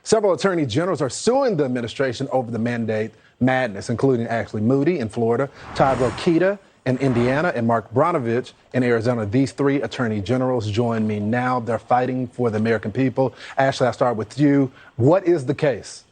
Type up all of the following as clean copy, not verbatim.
Several attorney generals are suing the administration over the mandate madness, including actually Moody in Florida, Todd Rokita in Indiana, and Mark Brnovich in Arizona. These three attorney generals join me now. They're fighting for the American people. Ashley, I'll start with you. What is the case?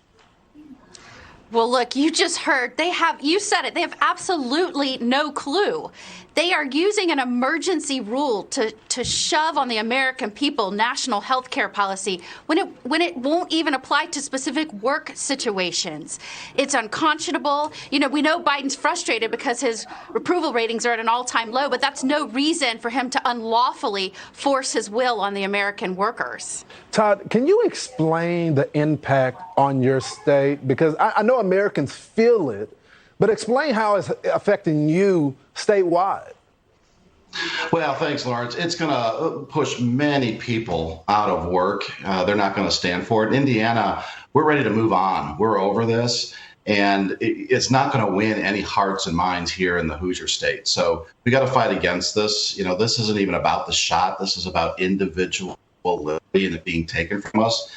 Well, look, you just heard you said it, they have absolutely no clue. They are using an emergency rule to shove on the American people national health care policy when it won't even apply to specific work situations. It's unconscionable. You know, we know Biden's frustrated because his approval ratings are at an all-time low, but that's no reason for him to unlawfully force his will on the American workers. Todd, can you explain the impact on your state? Because I know Americans feel it, but explain how it's affecting you statewide. Well, thanks, Lawrence. It's going to push many people out of work. They're not going to stand for it. In Indiana, we're ready to move on. We're over this, and it's not going to win any hearts and minds here in the Hoosier State. So we got to fight against this. You know, this isn't even about the shot. This is about individual liberty and it being taken from us.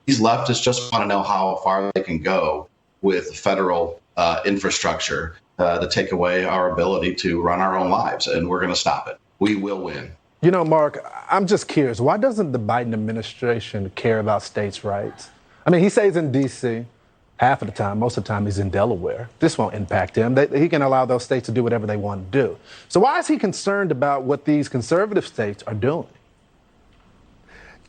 These leftists just want to know how far they can go with federal infrastructure to take away our ability to run our own lives, and we're going to stop it. We will win. You know, Mark, I'm just curious, why doesn't the Biden administration care about states' rights? I mean, he stays in D.C. half of the time. Most of the time he's in Delaware. This won't impact him. He can allow those states to do whatever they want to do. So why is he concerned about what these conservative states are doing?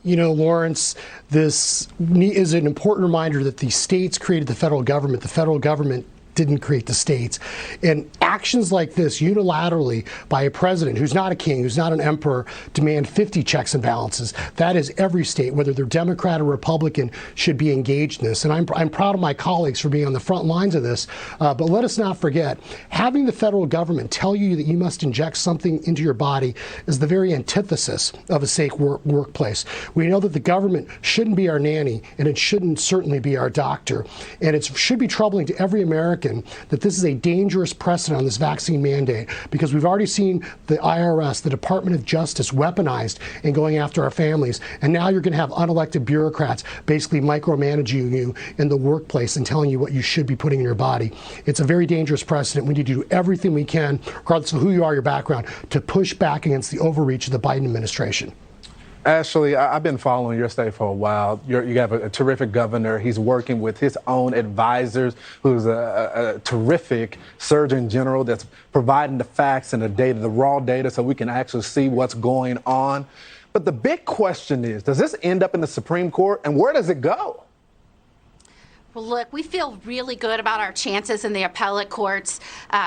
You know, Lawrence, this is an important reminder that the states created the federal government. The federal government didn't create the states. And actions like this unilaterally by a president who's not a king, who's not an emperor, demand 50 checks and balances. That is every state, whether they're Democrat or Republican, should be engaged in this. And I'm proud of my colleagues for being on the front lines of this. But let us not forget, having the federal government tell you that you must inject something into your body is the very antithesis of a safe workplace. We know that the government shouldn't be our nanny, and it shouldn't certainly be our doctor. And it should be troubling to every American that this is a dangerous precedent on this vaccine mandate, because we've already seen the IRS, the Department of Justice, weaponized in going after our families. And now you're going to have unelected bureaucrats basically micromanaging you in the workplace and telling you what you should be putting in your body. It's a very dangerous precedent. We need to do everything we can, regardless of who you are, your background, to push back against the overreach of the Biden administration. Ashley, I've been following your state for a while. You have a terrific governor. He's working with his own advisors, who's a terrific surgeon general that's providing the facts and the data, the raw data, so we can actually see what's going on. But the big question is, does this end up in the Supreme Court, and where does it go? Well, look, we feel really good about our chances in the appellate courts.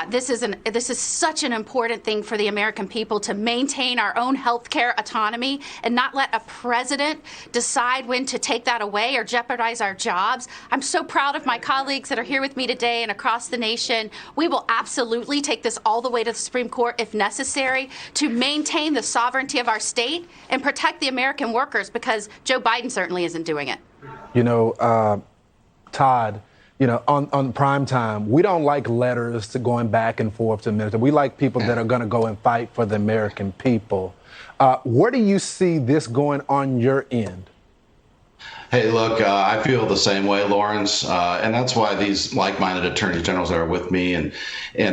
This is such an important thing for the American people, to maintain our own health care autonomy and not let a president decide when to take that away or jeopardize our jobs. I'm so proud of my colleagues that are here with me today and across the nation. We will absolutely take this all the way to the Supreme Court if necessary to maintain the sovereignty of our state and protect the American workers, because Joe Biden certainly isn't doing it. You know, Todd, you know, on Primetime, we don't like letters to going back and forth to minister. We like people that are going to go and fight for the American people. Where do you see this going on your end? Hey, look, I feel the same way, Lawrence, and that's why these like-minded attorney generals that are with me and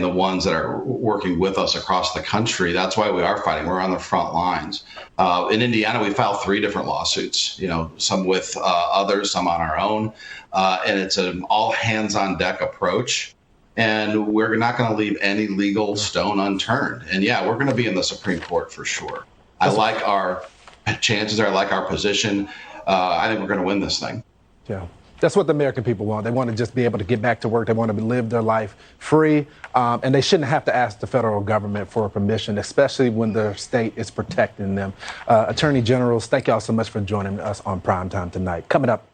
the ones that are working with us across the country, that's why we are fighting. We're on the front lines. In Indiana, we filed 3 different lawsuits, you know, some with others, some on our own, and it's an all-hands-on-deck approach, and we're not going to leave any legal stone unturned. And, yeah, we're going to be in the Supreme Court for sure. I like our chances there. I like our position. I think we're going to win this thing. Yeah, that's what the American people want. They want to just be able to get back to work. They want to live their life free, and they shouldn't have to ask the federal government for permission, especially when their state is protecting them. Attorney generals, thank y'all so much for joining us on Primetime tonight. Coming up.